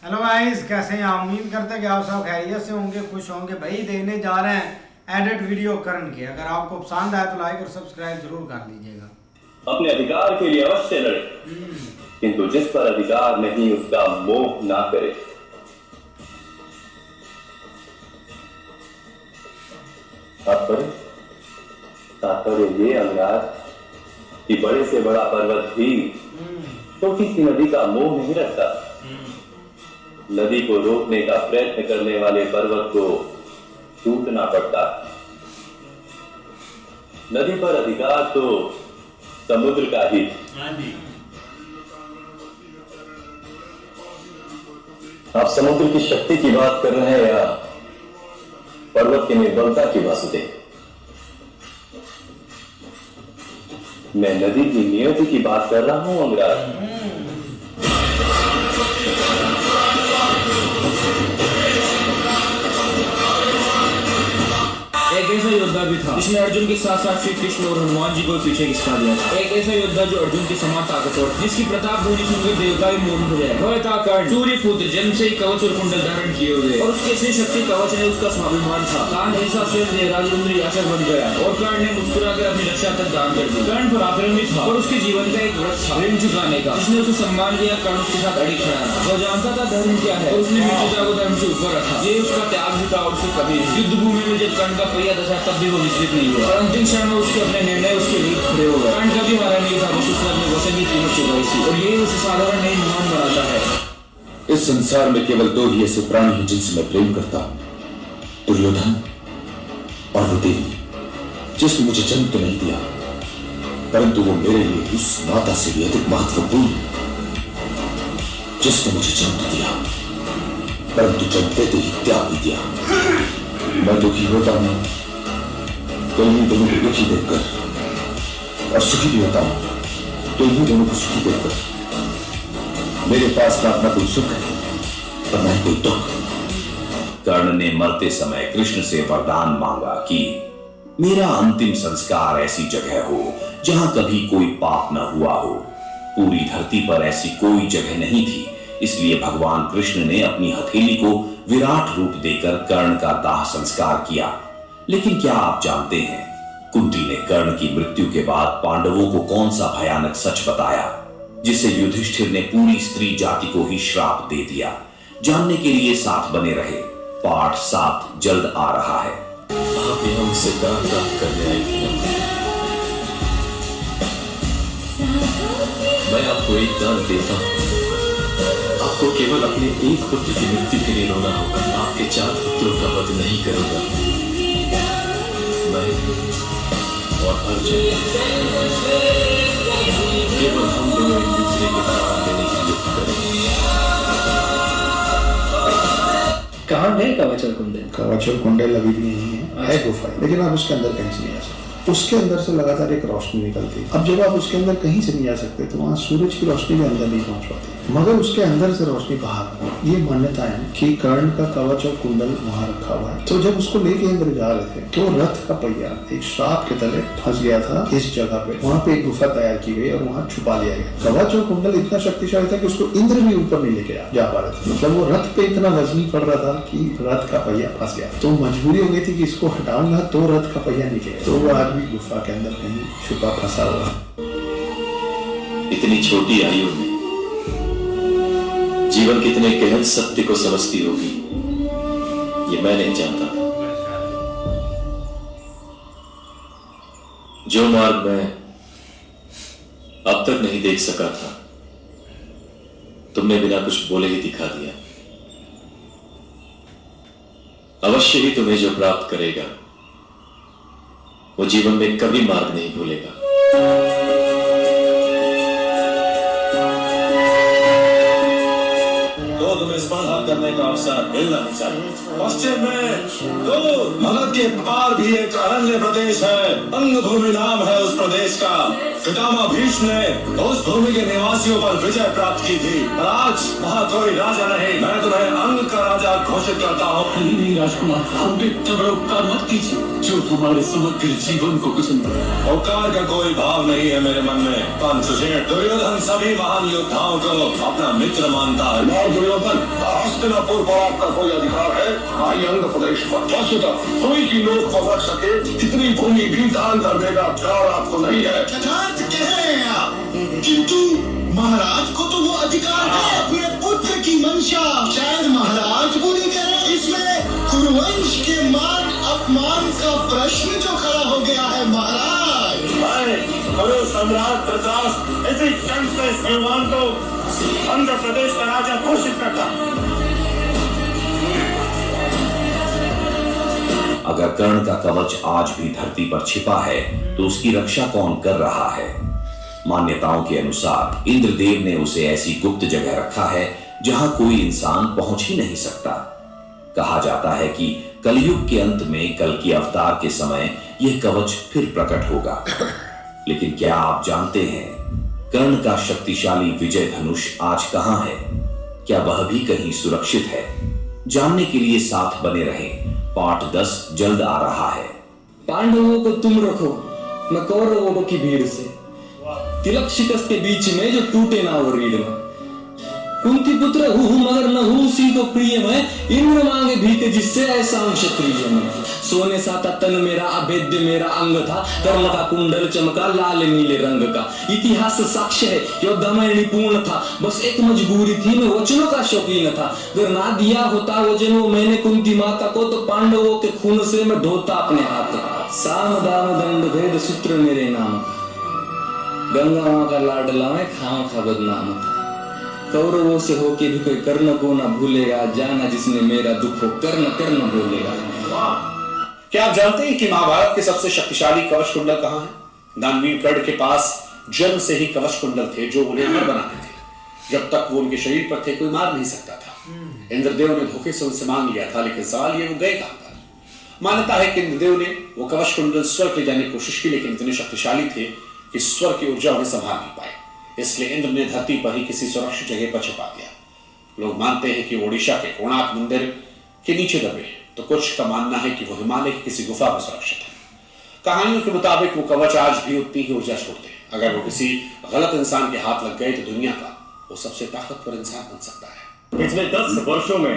Hello guys, कैसे हैं आप? उम्मीद करते हैं कि आप सब खैरियत से होंगे, खुश होंगे। भाई देने जा रहे हैं एडिट वीडियो करण के। अगर आपको पसंद आए तो लाइक और सब्सक्राइब जरूर कर लीजिएगा। अपने अधिकार के लिए अवश्य लड़े, किंतु जिस पर अधिकार नहीं उसका मोह ना करे। तात्पर्य ये अंगराज कि बड़े से बड़ा पर्वत भी छोटी सी नदी का मोह नहीं रखता। नदी को रोकने का प्रयत्न करने वाले पर्वत को टूटना पड़ता। नदी पर अधिकार तो समुद्र का ही। आप समुद्र की शक्ति की बात कर रहे हैं या पर्वत की निर्बलता की वासुदेव? मैं नदी की नियति की बात कर रहा हूं अंगराज। एक ऐसा योद्धा भी था जिसने अर्जुन के साथ साथ श्री कृष्ण और हनुमान जी को पीछे खिसका दिया था। एक ऐसा योद्धा जो अर्जुन के समान ताकतवर, जिसकी प्रताप ध्वनि सुनकर देवता भी मौन हो गए। वह था कर्ण, सूर्य पुत्र, जन्म से ही कवच और कुंडल धारण किए हुए, और उसके श्री शक्ति कवच ने उसका स्वाभिमान था। कान ऐसा स्वयं देवराज इंद्र याचक बन गया और कर्ण ने मुस्कुराकर अपनी रक्षा तक दान कर दी। कर्ण पराक्रमी था और उसके जीवन का एक व्रत था ऋण चुकाने का, जिसने उसे सम्मान दिया। कर्ण उसके साथ अड़ी खड़ा था। वह जानता था धर्म क्या है और उसने मित्रता को धर्म से ऊपर रखा। ये उसका त्याग भी था और उसे कभी युद्ध भूमि में जब कर्ण का पहिया दशा तब भी वो विचलित नहीं हुआ। और अंतिम क्षण में उसके अपने निर्णय उसके विरुद्ध खड़े हो गए। कर्ण कभी हारा नहीं था, बस उसने अपने वचन की कीमत चुकाई थी, और यही उसे साधारण नहीं महान बनाता है। इस संसार में केवल दो ही ऐसे प्राणी हैं जिनसे मैं प्रेम करता हूं, दुर्योधन और वो देवी, जिसने मुझे जन्म तो नहीं दिया, परंतु वो मेरे लिए उस माता से भी अधिक महत्वपूर्ण, जिसने मुझे जन्म तो दिया, परंतु जन्म देते ही त्याग भी दिया। मैं दुखी होता हूं तो इन्हीं दोनों को दुखी देखकर, और सुखी भी होता हूं तो इन्हीं दोनों को सुखी देखकर। मेरे पास ना अपना कोई सुख है और ना ही कोई दुख। कर्ण ने मरते समय कृष्ण से वरदान मांगा कि मेरा अंतिम संस्कार ऐसी जगह हो जहां कभी कोई पाप न हुआ हो। पूरी धरती पर ऐसी कोई जगह नहीं थी, इसलिए भगवान कृष्ण ने अपनी हथेली को विराट रूप देकर कर्ण का दाह संस्कार किया। लेकिन क्या आप जानते हैं, कुंती ने कर्ण की मृत्यु के बाद पांडवों को कौन सा भयानक सच बताया, जिससे युधिष्ठिर ने पूरी स्त्री जाति को ही श्राप दे दिया? जानने के लिए साथ बने रहे। पार्ट 7 जल्द आ रहा है। आप यहां मुझसे दान प्राप्त करने आए थे। मैं आपको एक दान देता हूं। आपको केवल अपने एक पुत्र की मृत्यु के लिए रोना होगा। आपके 4 पुत्रों का वध नहीं करूंगा। मैं और अर्जुन केवल हम दोनों एक दूसरे के प्राण लेने के लिए करेंगे। कहाँ है कवच और कुंडल? कवच और कुंडल अभी भी नहीं है गुफा, लेकिन आप उसके अंदर कहीं से नहीं आ सकते। उसके अंदर से लगातार एक रोशनी निकलती है। अब जब आप उसके अंदर कहीं से नहीं आ सकते तो वहाँ सूरज की रोशनी भी अंदर नहीं पहुंच पाती, मगर उसके अंदर से रोशनी बाहर। ये मान्यता है कि कर्ण का कवच और कुंडल वहां रखा हुआ है। तो जब उसको लेके अंदर जा रहे थे तो रथ का पहिया एक श्राप के तले फंस गया था। इस जगह पे वहां पे एक गुफा तैयार की गई और वहां छुपा लिया गया। कवच और कुंडल इतना शक्तिशाली था कि उसको इंद्र भी ऊपर नहीं लेके जा पा रहे थे। मतलब वो रथ पे इतना वजनी पड़ रहा था कि रथ का पहिया फंस गया। तो मजबूरी हो गई थी कि इसको हटाऊंगा तो रथ का पहिया निकलेगा। तो वो आदमी गुफा के अंदर कहीं छुपा फंसा हुआ। इतनी छोटी आयु में जीवन कितने गहन सत्य को समझती होगी, ये मैं नहीं जानता। जो मार्ग मैं अब तक नहीं देख सका था, तुमने बिना कुछ बोले ही दिखा दिया। अवश्य ही तुम्हें जो प्राप्त करेगा वो जीवन में कभी मार्ग नहीं भूलेगा। तो तुम्हें स्पर्धा करने का अवसर मिलना नहीं चाहिए। पश्चिम में तो भारत के पार भी एक अरण्य प्रदेश है। अंग भूमि नाम है उस प्रदेश का। पितामह भीष्म ने उस भूमि के निवासियों पर विजय प्राप्त की थी, पर आज वहाँ कोई राजा नहीं। मैं तुम्हें अंग का राजा घोषित करता हूँ। नहीं राजकुमार, हम पे इतना बड़ा उपकार मत कीजिए जो हमारे समग्र जीवन को कुछ उपकार का कोई भाव नहीं है मेरे मन में। पंचशील दुर्योधन सभी महान योद्धाओं को अपना मित्र मानता है। दुर्योधन, हस्तिनापुर पर आपका कोई अधिकार है? आई अंग प्रदेश पर वसुधा कोई की लोग पकड़ सके कितनी भूमि भी दान कर देगा, प्यार आपको नहीं है। यथार्थ कह रहे हैं आप, किंतु महाराज को तो वो अधिकार है अपने पुत्र की मंशा। शायद महाराज बुरी करें। इसमें कुरुवंश के मान अपमान का प्रश्न जो खड़ा हो गया है महाराज। करो सम्राट धृतराष्ट्र इसी क्षण से इस भगवान को आंध्र प्रदेश का राजा घोषित करता। अगर कर्ण का कवच आज भी धरती पर छिपा है तो उसकी रक्षा कौन कर रहा है? मान्यताओं के अनुसार इंद्रदेव ने उसे ऐसी गुप्त जगह रखा है जहां कोई इंसान पहुंच ही नहीं सकता। कहा जाता है कि कलयुग के अंत में कल की अवतार के समय यह कवच फिर प्रकट होगा। लेकिन क्या आप जानते हैं कर्ण का शक्तिशाली विजय धनुष आज कहां है? क्या वह भी कहीं सुरक्षित है? जानने के लिए साथ बने रहें। पार्ट 10 जल्द आ रहा है। पांडवों को तुम रखो, मैं कौरवों की भीड़ से। तिलक शिकस्त के बीच में जो टूटे ना वो रीढ़ में। कुंती पुत्र हूँ मगर न हूँ उसी को प्रिय मैं, इंद्र मांगे भीख जिससे ऐसा हूँ क्षत्रिय मैं। सोने सा था तन मेरा, अभेद्य मेरा अंग था, कर्ण का कुंडल चमका लाल नीले रंग का। इतिहास साक्ष्य है योद्धा में निपुण था, बस एक मजबूरी थी मैं वचनों का शौकीन था। अगर ना दिया होता वचन वो मैंने कुंती माता को, तो पांडवों के खून से मैं ढोता अपने हाथ। साम दाम दंड भेद सूत्र मेरे नाम, गंगा माँ का लाडला में खाम खा बदनाम था। कौरवों से होके भी कोई कर्ण को ना भूलेगा, जाना जिसने मेरा दुख हो कर्ण कर्ण बोलेगा। क्या आप जानते हैं कि महाभारत के सबसे शक्तिशाली कवच कुंडल कहां है? दानवीर कर्ण के पास जन्म से ही कवच कुंडल थे जो उन्हें अमर बनाते थे। जब तक वो उनके शरीर पर थे कोई मार नहीं सकता था। इंद्रदेव ने धोखे से उनसे मांग लिया था, लेकिन सवाल ये वो गए कहां पर? मान्यता है कि इंद्रदेव ने वो कवच कुंडल स्वर्ग ले जाने की कोशिश की, लेकिन इतने शक्तिशाली थे कि स्वर्ग की ऊर्जा उन्हें संभाल नहीं पाई। इसलिए इंद्र ने धरती पर ही किसी सुरक्षित जगह पर छिपा दिया। लोग मानते हैं कि ओडिशा के कोणार्क मंदिर के नीचे दबे, तो कुछ का मानना है कि वो हिमालय की किसी गुफा में सुरक्षित है। कहानियों के मुताबिक वो कवच आज भी उतनी ही ऊर्जा छोड़ते हैं। अगर वो किसी गलत इंसान के हाथ लग गए तो दुनिया का वो सबसे ताकतवर इंसान बन सकता है। पिछले 10 वर्षों में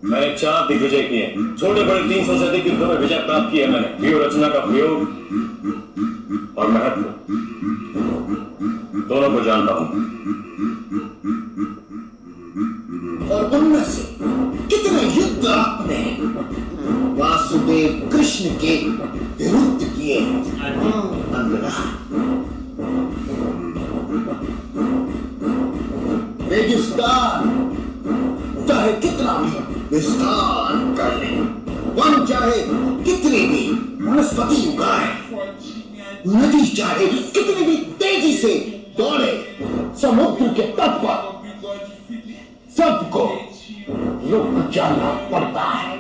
मैंने 4 दिग्विजय किए, छोटे बड़े 300 से अधिक युद्धों में विजय प्राप्त किया मैंने। व्यूह रचना का प्रयोग और महत्व दोनों को जानता हूं। और उनमें से कितने युद्ध आपने वासुदेव कृष्ण के विरुद्ध किए? रेगिस्तान चाहे कितना भी विस्तार कर ले, वन चाहे कितनी भी वनस्पति उगाए, नदी चाहे कितनी भी तेजी से दौड़े, समुद्र के तट पर सबको रुक जाना पड़ता है।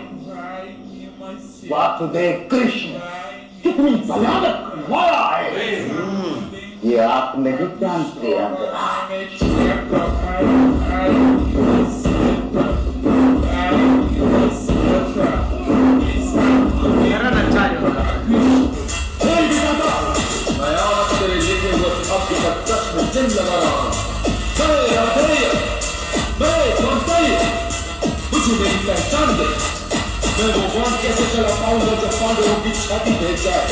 वासुदेव कृष्ण कितनी भयानक माया है, ये आप नहीं जानते। लगा रहा हूं। मुझे मेरी पहचान दे, मैं वो बाण कैसे चला पाऊंगा जब पांडवों की छाती भेज जाए।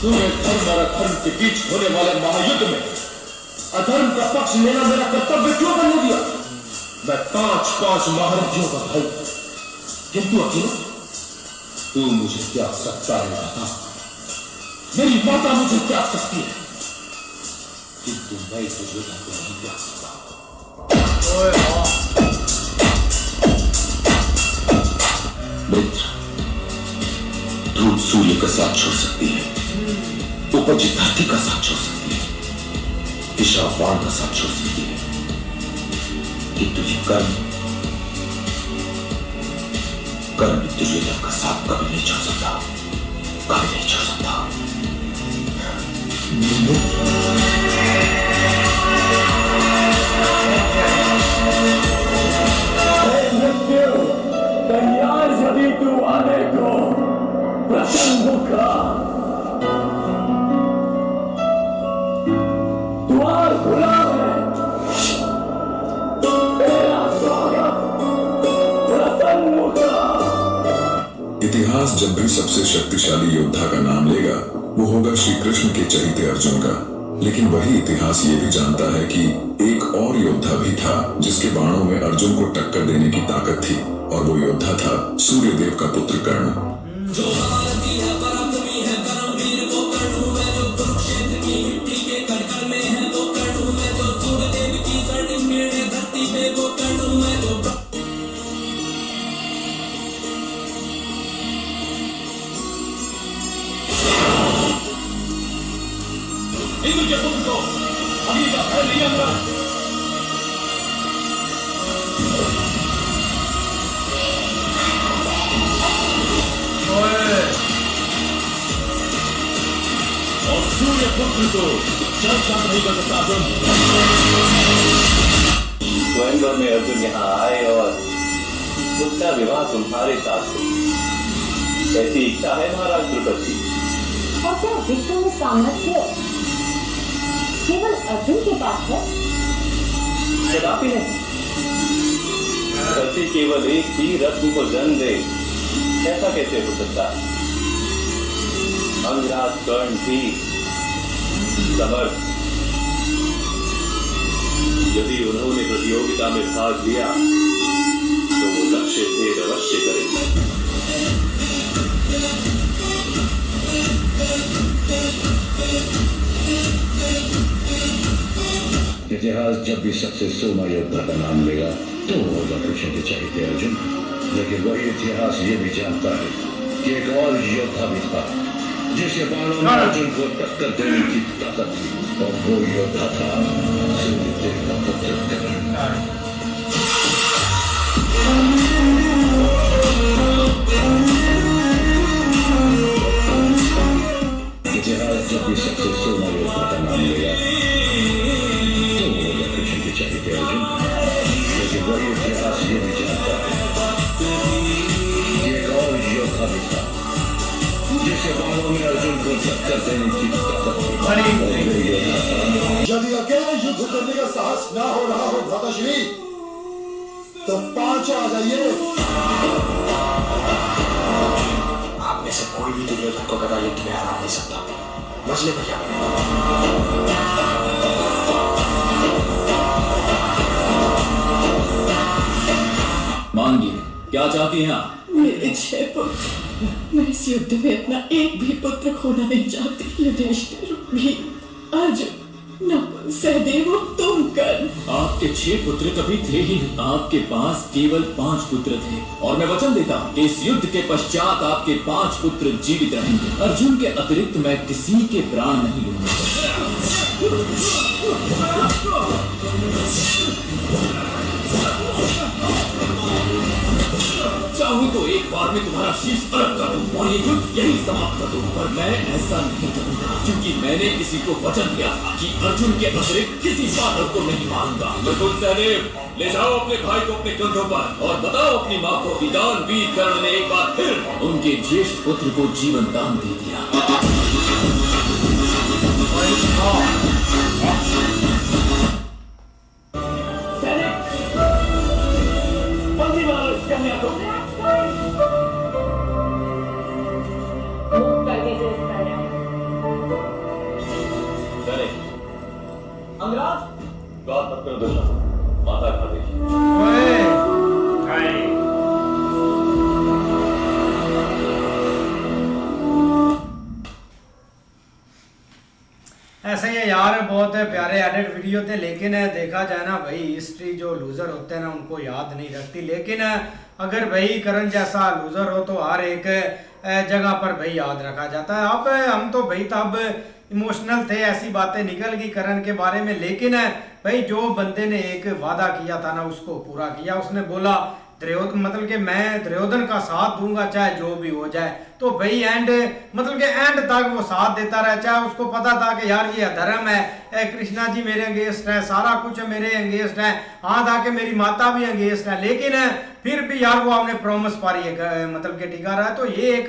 तुम्हें धर्म और अधर्म के बीच होने वाले महायुद्ध में अधर्म का पक्ष लेना मेरा कर्तव्य क्यों बनने दिया? मैं 5-5 महारथियों का भाई, किंतु अकेला तू मुझे त्याग सकता है बता। मेरी माता मुझे त्याग सकती है, किंतु मैं तुझे नहीं त्याग सकता। मित्र, धूप सूर्य का साथ छोड़ सकती है, उपज धरती का साथ छोड़ सकती है, दिशा वाण का साथ छोड़ सकती है, किंतु ये कर्म कर्ण दुर्योधन का साथ कभी नहीं छोड़ सकता, कभी नहीं छोड़ सकता। तैयार सभी तू आने को प्रसन्न का द्वार खुला है, तेरा स्वागत प्रसन्न का। इतिहास जब भी सबसे शक्तिशाली योद्धा का नाम लेगा वो होगा श्री कृष्ण के चहीते अर्जुन का। लेकिन वही इतिहास ये भी जानता है कि एक और योद्धा भी था जिसके बाणों में अर्जुन को टक्कर देने की ताकत थी, और वो योद्धा था सूर्यदेव का पुत्र कर्ण। इंद्र के पुत्र को अग्नि का भय नहीं आता। और सूर्य पुत्र को जल शांत नहीं कर सकता अर्जुन। स्वयंवर में अर्जुन यहाँ आए और उसका विवाह तुम्हारे साथ हो, ऐसी इच्छा है महाराज द्रुपद। और क्या विश्व में सामर्थ्य केवल अर्जुन के पास है? कदापि नहीं। धरती केवल एक ही रत्न को जन्म दे, ऐसा कैसे हो सकता है? अंगराज कर्ण भी समर्थ। यदि उन्होंने प्रतियोगिता में भाग लिया तो वो लक्ष्य भेद अवश्य करेंगे। इतिहास जब भी सबसे सोमा योद्धा का नाम लेगा तो होगा कृष्ण के चहीते अर्जुन। लेकिन वही इतिहास ये भी जानता है कि एक और योद्धा भी था जिसे बाणों में अर्जुन को टक्कर देने की ताकत थी, और वो योद्धा था सूर्यदेव का पुत्र कर्ण। इतिहास जब भी सबसे सोमा योद्धा का नाम लेगा तो होगा कृष्ण के चहीते अर्जुन। लेकिन वही इतिहास ये भी जानता है कि एक और योद्धा भी था जिसे बाणों में अर्जुन को टक्कर देने की ताकत थी। यदि अकेले युद्ध करने का साहस ना हो रहा हो भ्राताश्री, तो पांचों आ जाइए। आप में से कोई भी दुर्योधन को गदा युद्ध में हरा नहीं सकता। मजले भैया मांगी क्या चाहती हैं आप? मेरे 6 पुत्र, मैं इस युद्ध में अपना एक भी पुत्र खोना नहीं चाहती। युधिष्ठिर, भीम, अर्जुन, नकुल, सहदेव और तुम कर्ण। आपके 6 पुत्र कभी थे ही नहीं। आपके पास केवल 5 पुत्र थे, और मैं वचन देता हूँ कि इस युद्ध के पश्चात आपके 5 पुत्र जीवित रहेंगे। अर्जुन के अतिरिक्त मैं किसी के प्राण नहीं लूंगा। चाहूं तो एक बार में तुम्हारा शीश अलग कर दूं और ये युद्ध यही समाप्त कर दूं, पर मैं ऐसा नहीं करूंगा, क्योंकि मैंने किसी को वचन दिया था कि अर्जुन के अतिरिक्त किसी बानर को नहीं मारूंगा। नकुल, सहदेव, ले जाओ अपने भाई को अपने कंधों पर और बताओ अपनी माँ को कि दानवीर कर्ण ने एक बार फिर उनके ज्येष्ठ पुत्र को जीवन दान दे दिया। अंगराज, बात मत करो दुश्मन, माता खा देखिए। ऐसे ही यार बहुत प्यारे एडिट वीडियो थे, लेकिन देखा जाए ना भाई, हिस्ट्री जो लूजर होते हैं ना उनको याद नहीं रखती। लेकिन अगर भाई करण जैसा लूजर हो तो हर एक जगह पर भाई याद रखा जाता है। अब हम तो भाई तब इमोशनल थे, ऐसी बातें निकल गई करण के बारे में, लेकिन भाई जो बंदे ने एक वादा किया था ना उसको पूरा किया। उसने बोला मतलब कि मैं दुर्योधन का साथ दूंगा चाहे जो भी हो जाए। तो भाई एंड मतलब कि एंड तक वो साथ देता रहा, चाहे उसको पता था कि यार ये अधर्म है, कृष्णा जी मेरे अगेंस्ट है, सारा कुछ मेरे अगेंस्ट है, हाथ आके मेरी माता भी अगेंस्ट है, लेकिन फिर भी यार वो आपने प्रॉमिस पारी मतलब कि टिका रहा है। तो ये एक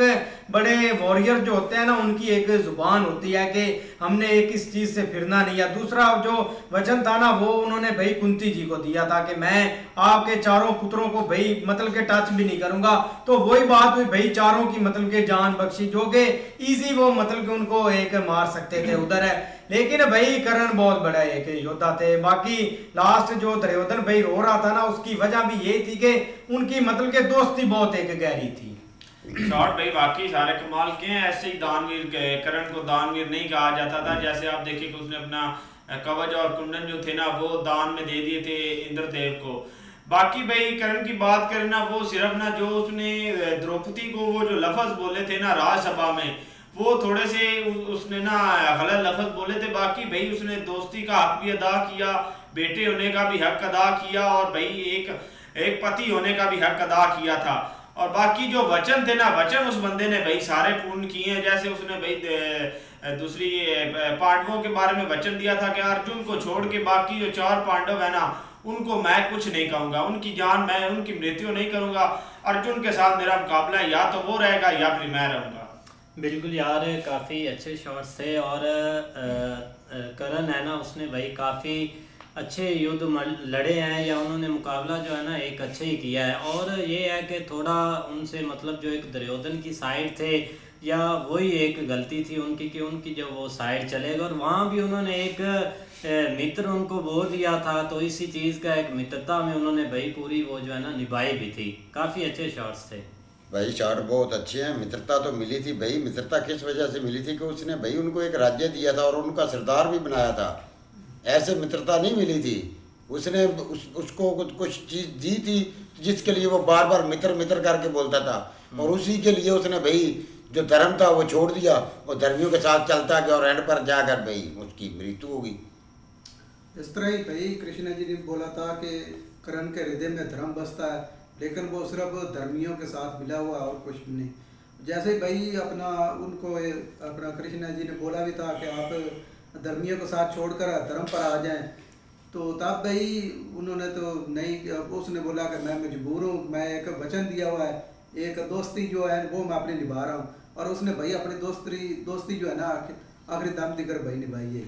बड़े वॉरियर जो होते हैं ना, उनकी एक जुबान होती है कि हमने एक इस चीज से फिरना नहीं है। दूसरा जो वचन था ना, वो उन्होंने भाई कुंती जी को दिया था कि मैं आपके चारों पुत्रों को भाई मतलब के टच भी नहीं करूंगा। तो वही बात हुई भाई, चारों की मतलब के जान बख्शी, जो कि इजी वो मतलब कि उनको एक मार सकते थे उधर है। लेकिन भाई करण बहुत बड़ा एक योद्धा थे। बाकी लास्ट जो दुर्योधन भाई रो रहा था ना, उसकी वजह भी यही थी कि उनकी मतलब के दोस्ती बहुत एक गहरी थी। शॉट भाई वाकई सारे कमाल के हैं। ऐसे ही दानवीर करण को दानवीर नहीं कहा जाता था। जैसे आप देखिए कि उसने अपना कवच और कुंडन जो थे ना, वो दान में दे दिए थे इंद्रदेव को। बाकी भाई करण की बात करें ना, वो सिर्फ ना जो उसने द्रौपदी को वो जो लफ्ज बोले थे ना राज्यसभा में, वो थोड़े से उसने ना गलत लफ्ज बोले थे। बाकी भाई उसने दोस्ती का हक भी अदा किया, बेटे होने का भी हक अदा किया, और भाई एक पति होने का भी हक अदा किया था। और बाकी जो वचन थे ना, वचन उस बंदे ने भाई सारे पूर्ण किए हैं। जैसे उसने भाई दूसरी पांडवों के बारे में वचन दिया था कि अर्जुन को छोड़ के बाकी जो 4 पांडव है ना, उनको मैं कुछ नहीं कहूंगा, उनकी जान मैं उनकी मृत्यु नहीं करूंगा। अर्जुन के साथ मेरा मुकाबला या तो वो रहेगा या फिर मैं रहूंगा। बिल्कुल यार, काफ़ी अच्छे शॉट्स थे। और करण है ना, उसने भाई काफ़ी अच्छे युद्ध लड़े हैं, या उन्होंने मुकाबला जो है ना एक अच्छे ही किया है। और ये है कि थोड़ा उनसे मतलब जो एक दुर्योधन की साइड थे, या वही एक गलती थी उनकी कि उनकी जो वो साइड चलेगा, और वहाँ भी उन्होंने एक मित्र उनको बो दिया था। तो इसी चीज़ का एक मित्रता में उन्होंने भाई पूरी वो जो है ना निभाई भी थी। काफ़ी अच्छे शॉट्स थे भाई, शॉट बहुत अच्छे हैं। मित्रता तो मिली थी भाई। मित्रता किस वजह से मिली थी कि उसने भाई उनको एक राज्य दिया था और उनका सरदार भी बनाया था। ऐसे मित्रता नहीं मिली थी। उसने उसको कुछ चीज़ दी थी जिसके लिए वो बार बार मित्र मित्र करके बोलता था, और उसी के लिए उसने भाई जो धर्म था वो छोड़ दिया, वो धर्मियों के साथ चलता गया, और एंड पर जाकर भाई उसकी मृत्यु होगी। इस तरह ही भाई कृष्ण जी ने बोला था कि करण के हृदय में धर्म बसता है, लेकिन वो सिर्फ धर्मियों के साथ मिला हुआ और कुछ भी नहीं। जैसे भाई अपना कृष्ण जी ने बोला भी था कि आप धर्मियों के साथ छोड़कर धर्म पर आ जाएं, तो तब भाई उन्होंने तो नहीं, उसने बोला कि मैं मजबूर हूँ, मैं एक वचन दिया हुआ है, एक दोस्ती जो है वो मैं अपनी निभा रहा हूँ। और उसने भाई अपनी दोस्ती जो है ना आखिरी दम दिकर भाई निभाई है।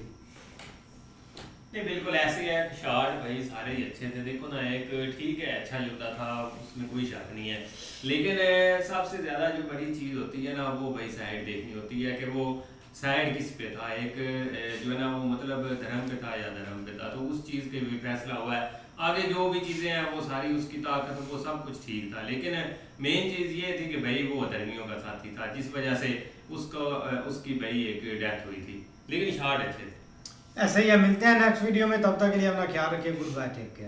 नहीं बिल्कुल ऐसे है। शॉट भाई सारे ही अच्छे थे। देखो ना, एक ठीक है अच्छा योद्धा था, उसमें कोई शक नहीं है, लेकिन सबसे ज़्यादा जो बड़ी चीज़ होती है ना, वो भाई साइड देखनी होती है कि वो साइड किस पे था। एक जो है ना वो मतलब धर्म पे था या धर्म पे था, तो उस चीज़ के भी फैसला हुआ है। आगे जो भी चीज़ें हैं वो सारी उसकी ताकत, वो सब कुछ ठीक था, लेकिन मेन चीज़ ये थी कि भाई वो धर्मियों का साथी था, जिस वजह से उसकी भाई एक डेथ हुई थी। लेकिन शॉट अच्छे थे। ऐसे ही मिलते हैं नेक्स्ट वीडियो में, तब तक के लिए अपना ख्याल रखिए। Goodbye, take care.